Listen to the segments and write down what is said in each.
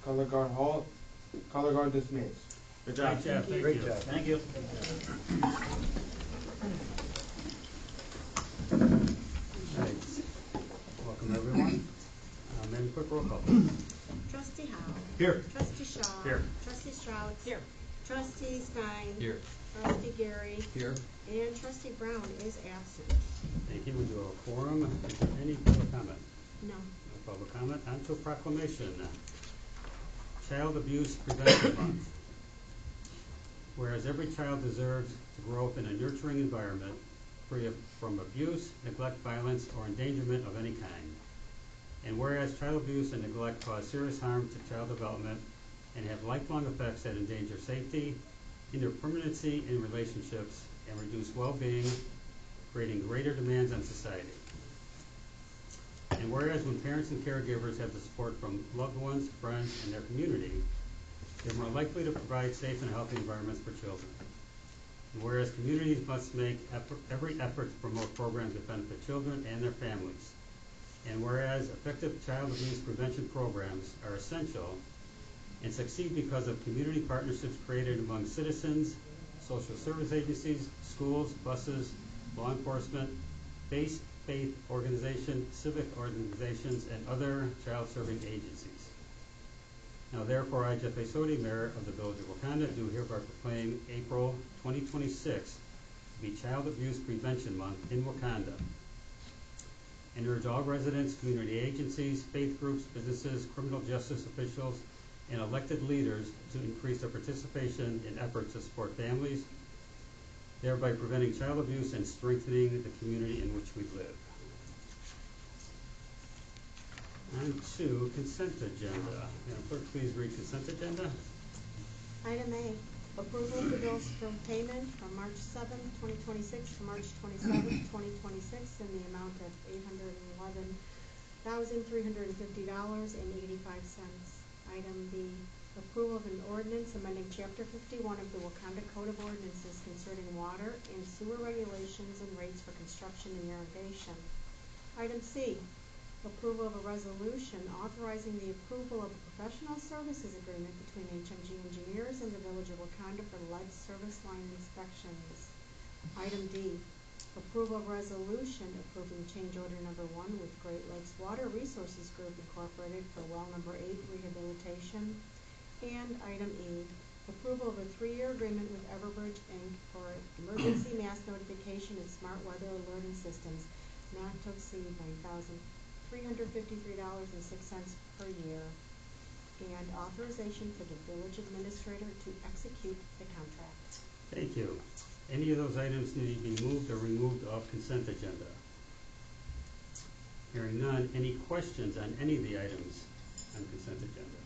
Color guard halt. Color guard dismissed. Good job. Great job. Thank you. Right. Welcome everyone. Madam Clerk, roll call. Trustee Howe. Here. Trustee Shaw. Here. Trustee Strauss. Here. Trustee Stein. Here. Trustee Gary. Here. And Trustee Brown is absent. Thank you. We do a quorum. Is there any public comment? No. No public comment. On to a proclamation. Child Abuse Prevention Month. Whereas every child deserves to grow up in a nurturing environment free from abuse, neglect, violence, or endangerment of any kind. And whereas child abuse and neglect cause serious harm to child development and have lifelong effects that endanger safety, hinder permanency in relationships, and reduce well-being, creating greater demands on society. And whereas when parents and caregivers have the support from loved ones, friends, and their community, they're more likely to provide safe and healthy environments for children. And whereas communities must make every effort to promote programs that benefit children and their families. And whereas effective child abuse prevention programs are essential and succeed because of community partnerships created among citizens, social service agencies, schools, buses, law enforcement, faith organizations, civic organizations, and other child-serving agencies. Now therefore, I, Jeff A. Sodi, Mayor of the Village of Wauconda, do hereby proclaim April 2026 to be Child Abuse Prevention Month in Wauconda, and urge all residents, community agencies, faith groups, businesses, criminal justice officials, and elected leaders to increase their participation in efforts to support families, thereby preventing child abuse and strengthening the community in which we live. On to consent agenda. Madam Clerk, please read consent agenda. Item A, approval of the bills for payment from March 7, 2026 to March 27, 2026 in the amount of $811,350.85. Item B, approval of an ordinance amending Chapter 51 of the Wauconda Code of Ordinances concerning water and sewer regulations and rates for construction and irrigation. Item C, approval of a resolution authorizing the approval of a professional services agreement between HMG Engineers and the Village of Wauconda for lead service line inspections. Item D, approval of resolution approving change order number 1 with Great Lakes Water Resources Group Incorporated for well number 8 rehabilitation. And item E, approval of a 3-year agreement with Everbridge Inc. for emergency mass notification and smart weather alerting systems not to exceed $9,353.06 per year, and authorization for the village administrator to execute the contract. Thank you. Any of those items need to be moved or removed off consent agenda? Hearing none, any questions on any of the items on consent agenda?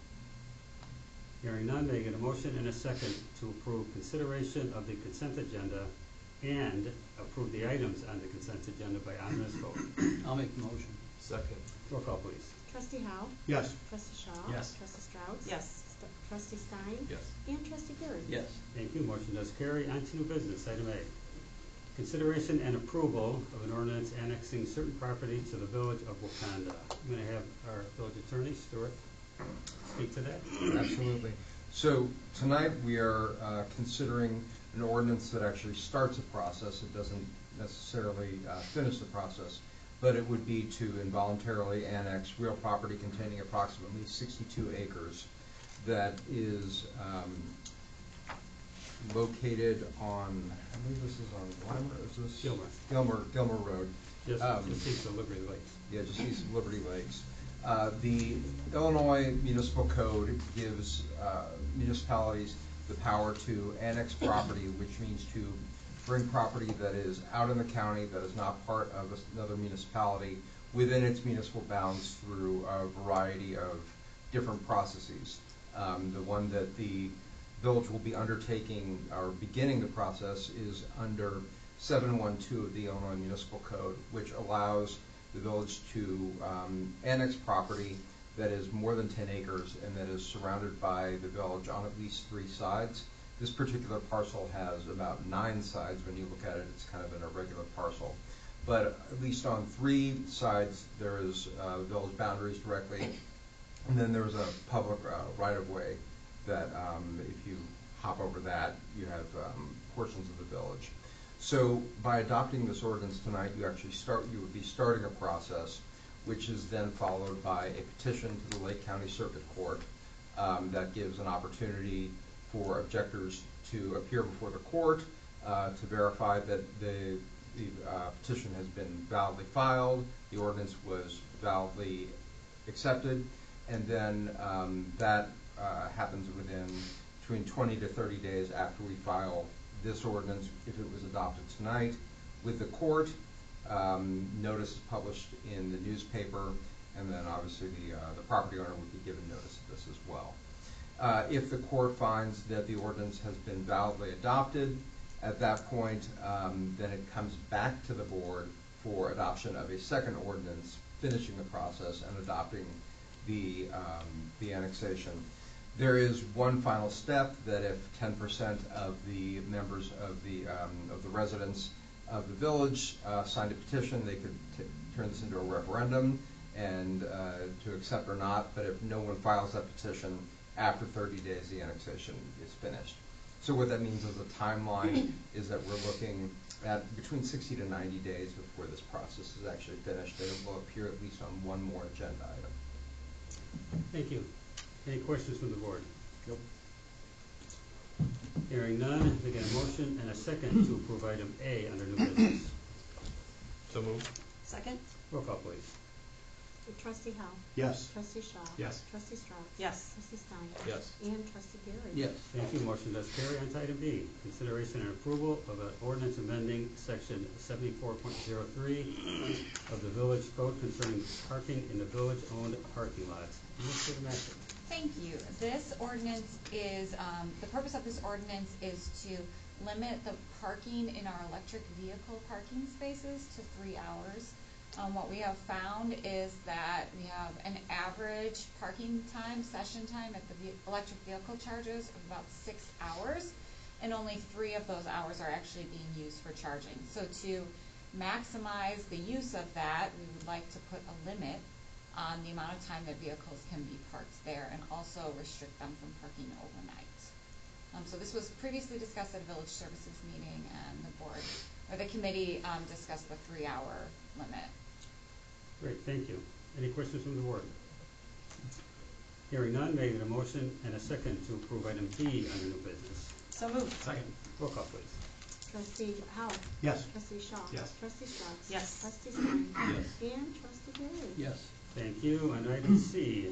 Hearing none, may I get a motion and a second to approve consideration of the consent agenda and approve the items on the consent agenda by unanimous vote? I'll make the motion. Second. Roll call, please. Trustee Howe. Yes. Trustee Shaw. Yes. Trustee Strauss. Yes. Trustee Stein. Yes. And Trustee Gary. Yes. Thank you. Motion does carry. On to new business. Item A. Consideration and approval of an ordinance annexing certain property to the Village of Wauconda. I'm going to have our village attorney, Stuart, speak to that. Absolutely. So tonight we are considering an ordinance that actually starts a process. It doesn't necessarily finish the process, but it would be to involuntarily annex real property containing approximately 62 acres that is located on, I believe this is on Weimer, is this? Gilmer Road. Just east of Liberty Lakes. Yeah, just east of Liberty Lakes. The Illinois Municipal Code gives municipalities the power to annex property, which means to bring property that is out in the county that is not part of another municipality within its municipal bounds through a variety of different processes. The one that the village will be undertaking or beginning the process is under 712 of the Illinois Municipal Code, which allows the village to annex property that is more than 10 acres and that is surrounded by the village on at least 3 sides. This particular parcel has about 9 sides. When you look at it, it's kind of an irregular parcel. But at least on 3 sides, there is village boundaries directly, And then there's a public right-of-way that if you hop over that, you have portions of the village. So by adopting this ordinance tonight, you would be starting a process which is then followed by a petition to the Lake County Circuit Court that gives an opportunity for objectors to appear before the court to verify that the petition has been validly filed, the ordinance was validly accepted, and then that happens within between 20 to 30 days after we file this ordinance, if it was adopted tonight, with the court. Notice is published in the newspaper, and then obviously the property owner would be given notice of this as well. If the court finds that the ordinance has been validly adopted, at that point, then it comes back to the board for adoption of a second ordinance, finishing the process and adopting the annexation. There is one final step that if 10% of the members of the residents of the village signed a petition, they could turn this into a referendum and to accept or not. But if no one files that petition, after 30 days, the annexation is finished. So what that means as a timeline is that we're looking at between 60 to 90 days before this process is actually finished, and it will appear at least on one more agenda item. Thank you. Any questions from the board? Nope. Hearing none, we get a motion and a second to approve item A under new business. So moved. Second? Roll call, please. Trustee Howe? Yes. Trustee Shaw? Yes. Trustee Strauss? Yes. Trustee Stein? Yes. And Trustee Gary? Yes. Thank you. Motion does carry. On to item B, consideration and approval of an ordinance amending section 74.03 of the village code concerning parking in the village-owned parking lots. Mr. Matson. Thank you. This ordinance is, the purpose of this ordinance is to limit the parking in our electric vehicle parking spaces to 3 hours. What we have found is that we have an average parking time, session time at the electric vehicle chargers of about 6 hours, and only 3 of those hours are actually being used for charging. So to maximize the use of that, we would like to put a limit on the amount of time that vehicles can be parked there, and also restrict them from parking overnight. So this was previously discussed at a village services meeting, and the board, or the committee, discussed the 3-hour limit. Great, thank you. Any questions from the board? Hearing none, may I get a motion and a second to approve item B under new business. So moved. Second. Roll call, please. Trustee Howe? Yes. Trustee Shaw? Yes. Trustee Strauss? Yes. Trustee Stein? Yes. And Trustee Gary? Yes. Thank you. And item C,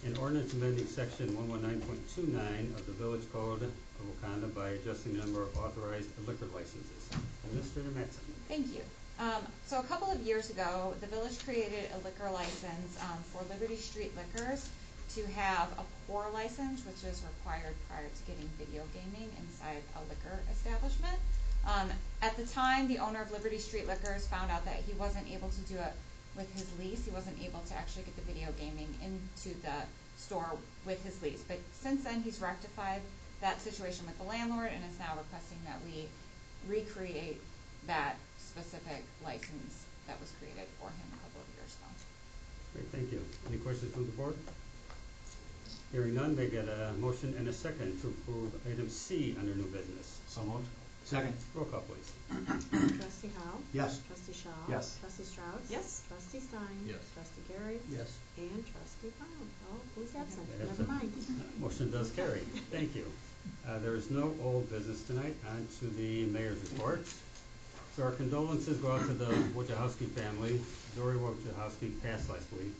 an ordinance amending section 119.29 of the village code of Wauconda by adjusting the number of authorized liquor licenses. Mr. Matson. Thank you. So a couple of years ago, the village created a liquor license for Liberty Street Liquors to have a pour license, which is required prior to getting video gaming inside a liquor establishment. At the time, the owner of Liberty Street Liquors found out that he wasn't able to do it with his lease. He wasn't able to actually get the video gaming into the store with his lease. But since then, he's rectified that situation with the landlord and is now requesting that we recreate that specific license that was created for him a couple of years ago. Great, thank you. Any questions from the board? Hearing none, may I get a motion and a second to approve item C under new business. So moved. Second. Roll call, please. Trustee Howe? Yes. Trustee Shaw? Yes. Trustee Strauss? Yes. Trustee Stein? Yes. Trustee Gary? Yes. And Trustee Brown. Oh, who's absent? Absent. Never mind. Motion does carry. Thank you. There is no old business tonight. On to the mayor's report. So our condolences go out to the Wojciechowski family. Dory Wojciechowski passed last week.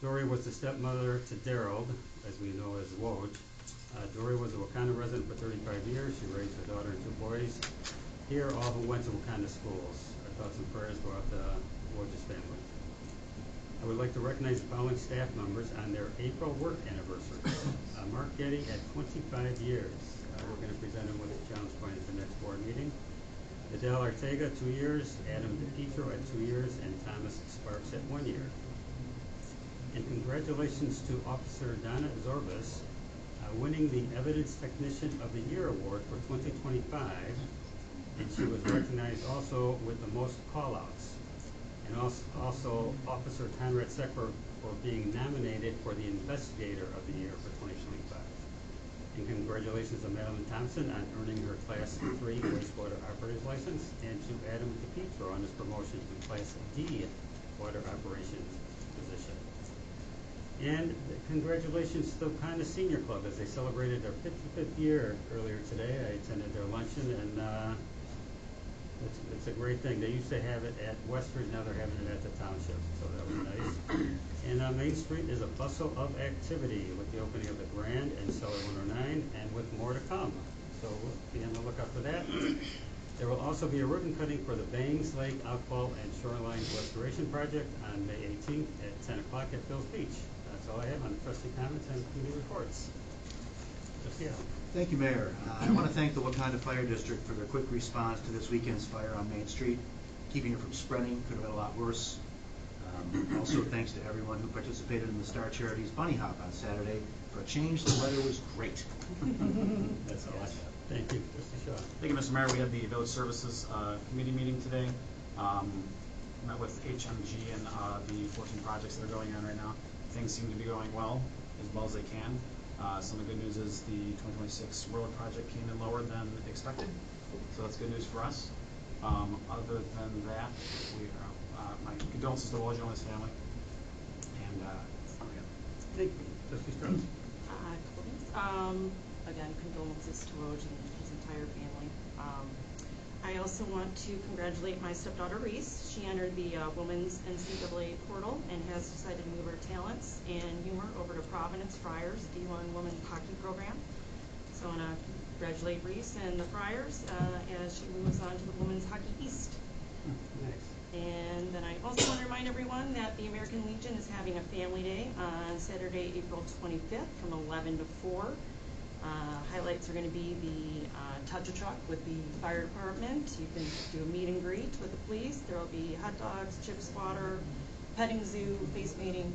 Dory was the stepmother to Daryl, as we know as Woj. Dory was a Wauconda resident for 35 years. She raised her daughter and 2 boys here, all who went to Wauconda schools. Our thoughts and prayers go out to Woj's family. I would like to recognize the following staff members on their April work anniversary. Mark Getty at 25 years. We're going to present him with a challenge point at the next board meeting. Adele Ortega, 2 years. Adam DePietro at 2 years. And Thomas Sparks at 1 year. And congratulations to Officer Donna Zorbas, winning the Evidence Technician of the Year Award for 2025. And she was recognized also with the most call-outs. And also Officer Conrad Seckler for being nominated for the Investigator of the Year for 2025. And congratulations to Madeline Thompson on earning her Class 3 wastewater operator's license, and to Adam DePietro on his promotion to Class D water operations position. And congratulations to the Wauconda Senior Club as they celebrated their 55th year earlier today. I attended their luncheon, and it's a great thing. They used to have it at Westford, now they're having it at the township, so that was nice. And Main Street is a bustle of activity with the opening of the Grand and Cellar 109, and with more to come. So we'll be on the lookout for that. There will also be a ribbon cutting for the Bangs Lake Outfall and Shoreline Restoration Project on May 18th at 10 o'clock at Bill's Beach. That's all I have on trustee comments and committee reports. Trustee Al. Thank you, Mayor. I want to thank the Wauconda Fire District for their quick response to this weekend's fire on Main Street, keeping it from spreading. Could have been a lot worse. Also, thanks to everyone who participated in the Star Charities Bunny Hop on Saturday. For a change, the weather was great. That's awesome. Thank you, Trustee Shaw. Thank you, Mr. Mayor. We had the Village Services Committee meeting today. Met with HMG and the 14 projects that are going on right now. Things seem to be going well as they can. Some of the good news is the 2026 road project came in lower than expected, so that's good news for us. Other than that, we my condolences to Wojciech and his family. And Thank you, Trustee Strauss. Again, condolences to Woj and his entire family. I also want to congratulate my stepdaughter Reese. She entered the Women's NCAA portal and has decided to move her talents and humor over to Providence Friars D1 Women's Hockey Program. So I want to congratulate Reese and the Friars as she moves on to the Women's Hockey East. Nice. And then I also want to remind everyone that the American Legion is having a family day on Saturday, April 25th from 11 to 4. Highlights are going to be the touch-a-truck with the fire department. You can do a meet and greet with the police. There will be hot dogs, chips, water, petting zoo, face painting.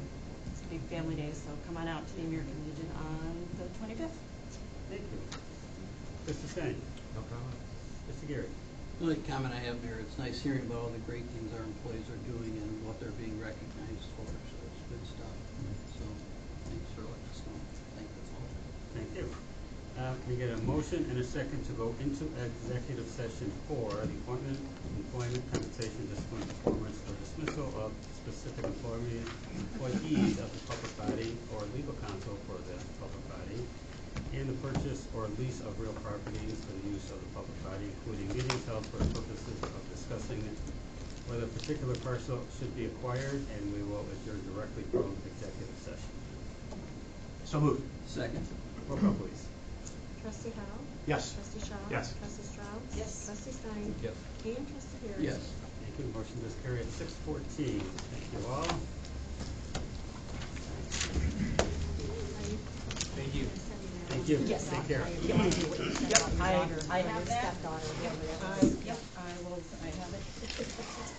It's a big family day, so come on out to the American Legion on the 25th. Thank you. Mr. Stein. No problem. Mr. Gary. The only comment I have, Mayor, it's nice hearing about all the great things our employees are doing and what they're being recognized for, so it's good stuff. So, thanks for letting us know. I think that's all. Thank you. Can we get a motion and a second to go into executive session for the appointment, employment, compensation, discipline, performance, or dismissal of specific employees of the public body or legal counsel for the public body, and the purchase or lease of real properties for the use of the public body, including meetings held for the purposes of discussing whether a particular parcel should be acquired, and we will adjourn directly from executive session. So moved. Second. Roll call, please. Trustee Howell? Yes. Trustee Shaw? Yes. Trustee Strauss? Yes. Trustee Stein? Yes. And Trustee Garrett? Yes. Thank you. Motion does carry at 6:14. Thank you all. thank you. Thank you. Yes. Take care. Yep, I have that. Stepdaughter, whoever that was. Yep, I will, I have it.